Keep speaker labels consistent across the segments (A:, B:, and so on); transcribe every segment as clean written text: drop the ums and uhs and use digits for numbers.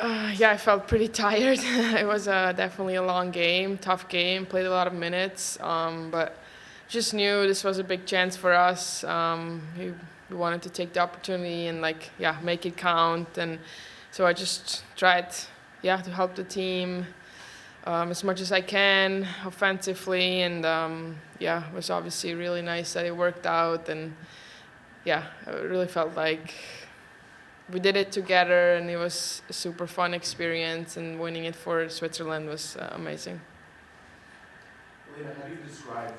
A: Yeah, I felt pretty tired. It was definitely a long game, tough game. Played a lot of minutes, but just knew this was a big chance for us. We wanted to take the opportunity and make it count. And so I just tried, to help the team as much as I can offensively. And it was obviously really nice that it worked out. And it really felt like we did it together, and it was a super fun experience, and winning it for Switzerland was amazing.
B: Alina, how do you describe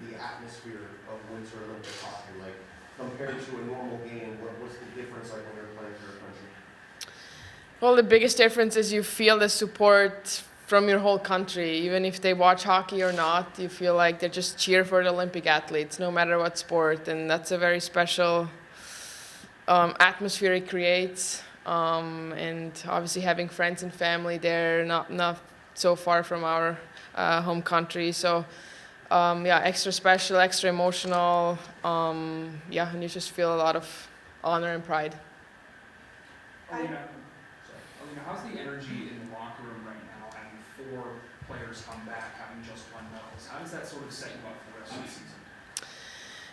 B: the atmosphere of Winter Olympic hockey? Like, compared to a normal game, what's the difference like when you're playing for your country?
A: Well, the biggest difference is you feel the support from your whole country. Even if they watch hockey or not, you feel like they just cheer for the Olympic athletes, no matter what sport, and that's a very special atmosphere it creates, and obviously having friends and family there, not so far from our home country. So extra special, extra emotional. And you just feel a lot of honor and pride.
C: Alina, how's the energy in the locker room right now, having 4 players come back, having just won medals? How does that sort of set you up for the rest of the season?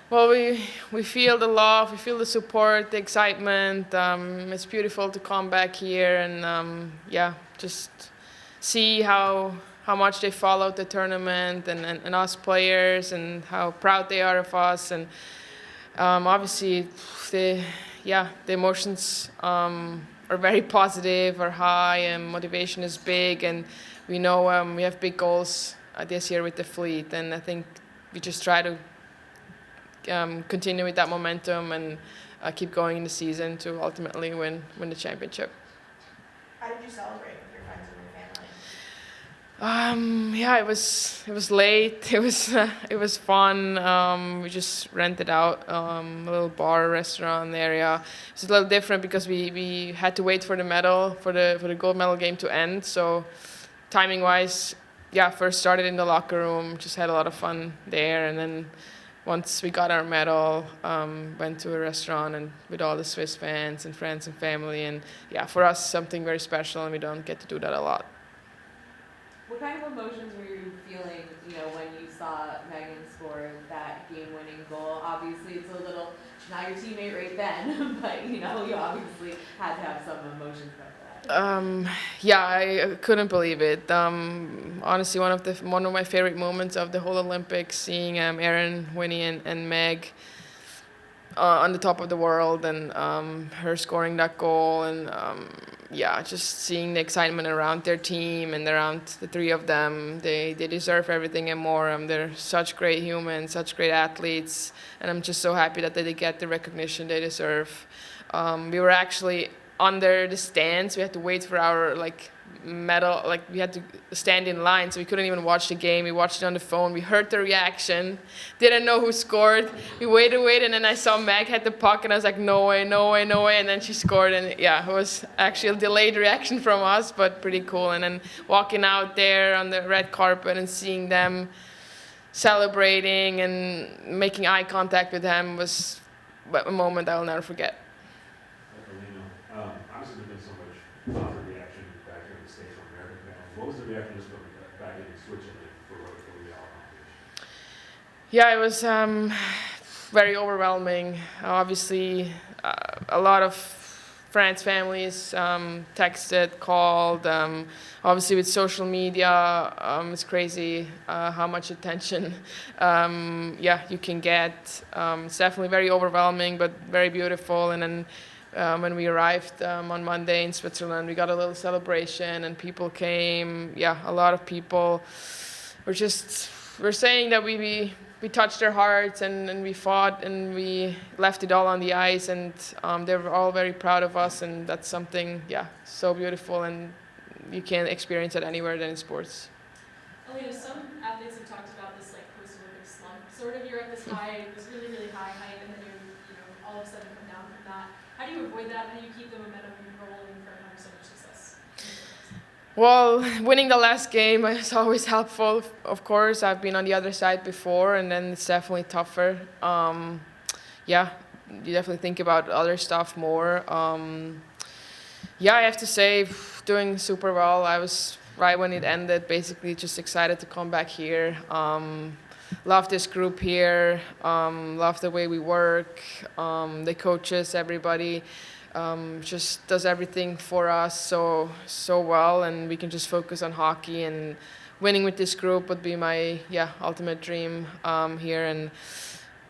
A: Well, we feel the love, we feel the support, the excitement. It's beautiful to come back here and just see how much they followed the tournament and us players, and how proud they are of us. And obviously, the emotions are very positive, are high, and motivation is big. And we know we have big goals this year with the fleet, and I think we just try to continue with that momentum and keep going in the season to ultimately win the championship.
D: How did you celebrate with your friends and your family?
A: It was late. It was fun. We just rented out a little bar restaurant area. It's a little different because we had to wait for the medal for the gold medal game to end. So timing wise, first started in the locker room. Just had a lot of fun there, and then once we got our medal, went to a restaurant and with all the Swiss fans and friends and family. And for us, something very special, and we don't get to do that a lot.
E: What kind of emotions were you feeling, when you saw Megan score that game-winning goal? Obviously, it's a little not your teammate right then, but you obviously had to have some emotions about that.
A: I couldn't believe it. Honestly, one of my favorite moments of the whole Olympics, seeing Erin, Winnie, and Meg on the top of the world, and her scoring that goal, and just seeing the excitement around their team and around the 3 of them. They deserve everything and more. They're such great humans, such great athletes, and I'm just so happy that they get the recognition they deserve. We were actually under the stands. We had to wait for our medal. We had to stand in line, so we couldn't even watch the game. We watched it on the phone. We heard the reaction. Didn't know who scored. We waited, and then I saw Meg had the puck, and I was like, no way, no way, no way. And then she scored, and it was actually a delayed reaction from us, but pretty cool. And then walking out there on the red carpet and seeing them celebrating and making eye contact with them was a moment I'll never forget.
F: Obviously, there's been so much positive reaction back here in the States from American fans. What was the reaction just from back in Switzerland for what we all accomplished?
A: It was very overwhelming. Obviously, a lot of friends, families texted, called. Obviously, with social media, it's crazy how much attention you can get. It's definitely very overwhelming, but very beautiful. And then when we arrived on Monday in Switzerland, we got a little celebration, and people came. A lot of people were saying that we touched their hearts, and we fought, and we left it all on the ice, and they were all very proud of us, and that's something so beautiful, and you can't experience it anywhere than in sports.
G: Alina, some athletes have talked about this post-Olympic slump. Sort of, you're at this high, this really, really high height, and then you all of a sudden come down from that. How do you avoid that? How do you keep the momentum rolling for having so much success?
A: Well, winning the last game is always helpful, of course. I've been on the other side before, and then it's definitely tougher. You definitely think about other stuff more. I have to say, doing super well. I was right when it ended, basically just excited to come back here. Love this group here. Love the way we work. The coaches, everybody, just does everything for us so well, and we can just focus on hockey. And winning with this group would be my ultimate dream here. And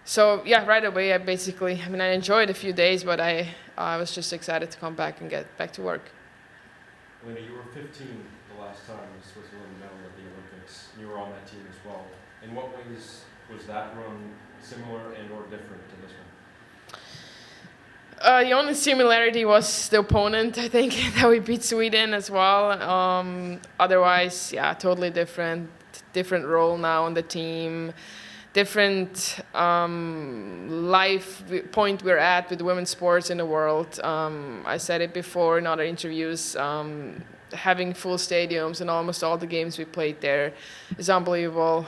A: so right away, I enjoyed a few days, but I was just excited to come back and get back to work.
H: Alina, you were 15 the last time the Switzerland medal at the Olympics. You were on that team as well. In what ways was that run similar and or different to this one?
A: The only similarity was the opponent, I think, that we beat Sweden as well. Otherwise, totally different role now on the team. Different life point we're at with women's sports in the world. I said it before in other interviews. Having full stadiums and almost all the games we played there is unbelievable.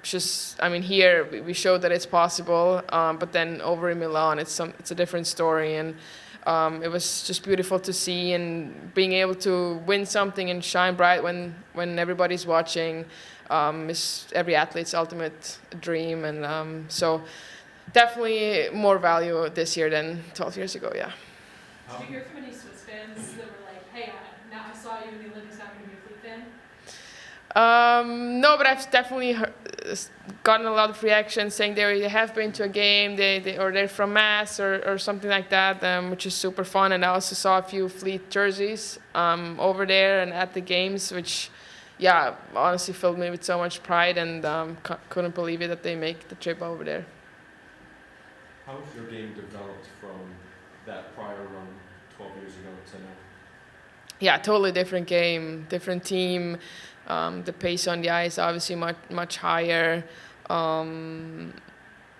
A: Here we showed that it's possible, but then over in Milan, it's a different story, and it was just beautiful to see, and being able to win something and shine bright when everybody's watching. Is every athlete's ultimate dream, and so definitely more value this year than 12 years ago. Yeah.
G: Did you hear from any Swiss fans that were like, "Hey, now I saw you in the Olympics, now I'm gonna be a Fleet fan"?
A: No, but I've definitely gotten a lot of reactions saying they have been to a game, or they're from Mass or something like that, which is super fun. And I also saw a few Fleet jerseys over there and at the games, which honestly filled me with so much pride, and couldn't believe it that they make the trip over there.
H: How has your game developed from that prior run 12 years ago to now?
A: Yeah, totally different game, different team. The pace on the ice obviously much higher.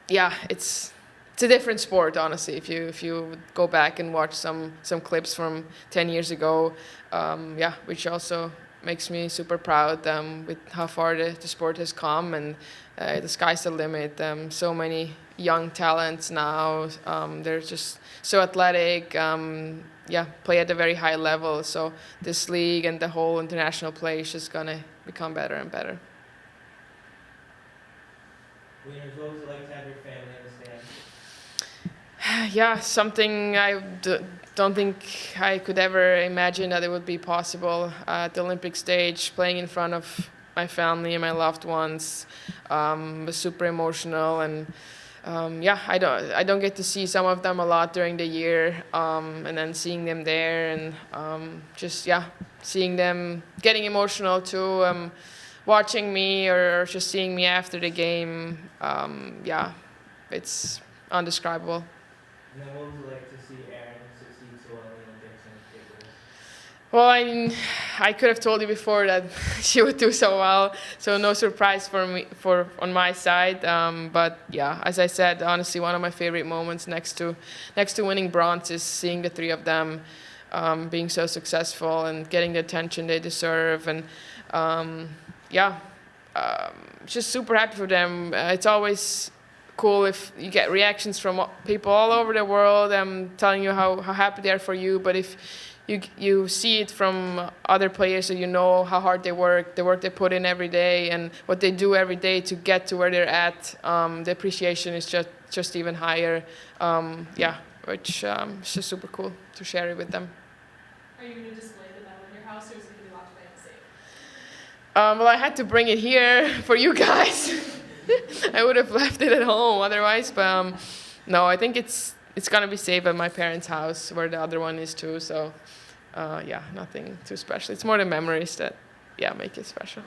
A: It's a different sport, honestly. If you go back and watch some clips from 10 years ago, which also makes me super proud with how far the sport has come, and the sky's the limit. So many young talents now. They're just so athletic. Play at a very high level. So this league and the whole international play is just gonna become better and better.
I: Winners, what was it like to have your family in the stands?
A: Something I don't think I could ever imagine that it would be possible at the Olympic stage, playing in front of my family and my loved ones. Was super emotional, and I don't get to see some of them a lot during the year, and then seeing them there, and seeing them getting emotional too, watching me or just seeing me after the game. It's undescribable.
I: And then what was it like to see Erin succeed so well in the Olympics and take gold?
A: Well, I could have told you before that she would do so well, so no surprise on my side. But as I said, honestly, one of my favorite moments next to winning bronze is seeing the three of them being so successful and getting the attention they deserve, and just super happy for them. It's always cool if you get reactions from people all over the world telling you how happy they are for you, but if you see it from other players, so you know how hard they work, the work they put in every day, and what they do every day to get to where they're at. The appreciation is just even higher. Which is just super cool to share it with them.
G: Are you going to display the medal in your house, or is it going to be locked away and safe?
A: Well, I had to bring it here for you guys. I would have left it at home otherwise, but no, I think it's gonna be safe at my parents' house, where the other one is too. So, nothing too special. It's more the memories that, make it special.